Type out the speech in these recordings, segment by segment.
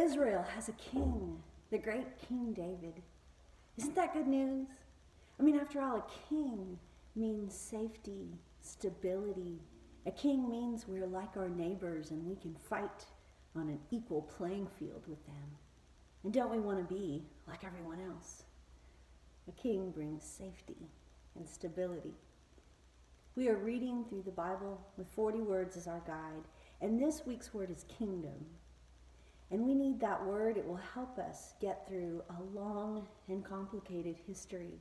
Israel has a king, the great King David. Isn't that good news? I mean, after all, a king means safety, stability. A king means we're like our neighbors and we can fight on an equal playing field with them. And don't we want to be like everyone else? A king brings safety and stability. We are reading through the Bible with 40 words as our guide, and this week's word is kingdom. And we need that word. It will help us get through a long and complicated history.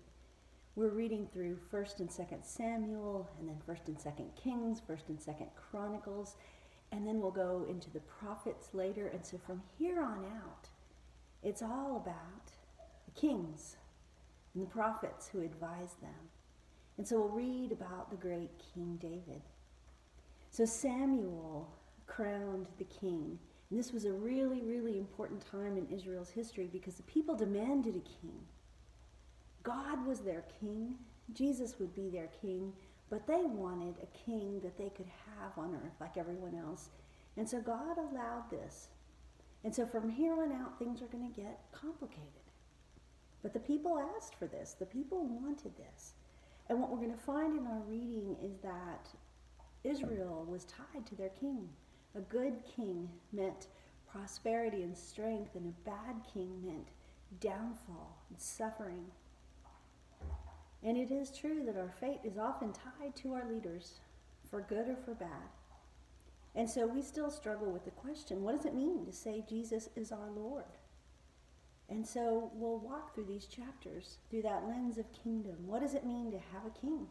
We're reading through 1st and 2nd Samuel, and then 1st and 2nd Kings, 1st and 2nd Chronicles, and then we'll go into the prophets later. And so from here on out, it's all about the kings and the prophets who advise them. And so we'll read about the great King David. So Samuel crowned the king. And this was a really, really important time in Israel's history because the people demanded a king. God was their king. Jesus would be their king. But they wanted a king that they could have on earth like everyone else. And so God allowed this. And so from here on out, things are going to get complicated. But the people asked for this. The people wanted this. And what we're going to find in our reading is that Israel was tied to their king. A good king meant prosperity and strength, and a bad king meant downfall and suffering. And it is true that our fate is often tied to our leaders, for good or for bad. And so we still struggle with the question, what does it mean to say Jesus is our Lord? And so we'll walk through these chapters through that lens of kingdom. What does it mean to have a king?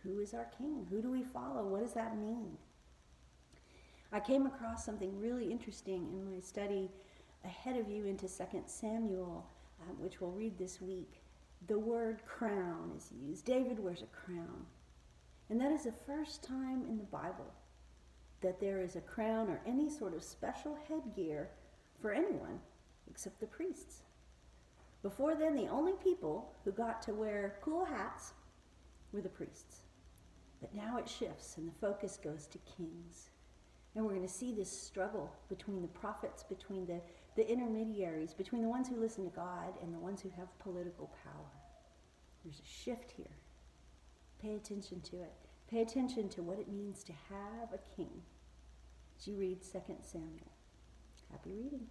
Who is our king? Who do we follow? What does that mean? I came across something really interesting in my study ahead of you into 2 Samuel, which we'll read this week. The word crown is used. David wears a crown. And that is the first time in the Bible that there is a crown or any sort of special headgear for anyone except the priests. Before then, the only people who got to wear cool hats were the priests. But now it shifts and the focus goes to kings. And we're going to see this struggle between the prophets, between the intermediaries, between the ones who listen to God and the ones who have political power. There's a shift here. Pay attention to it. Pay attention to what it means to have a king as you read 2 Samuel. Happy reading.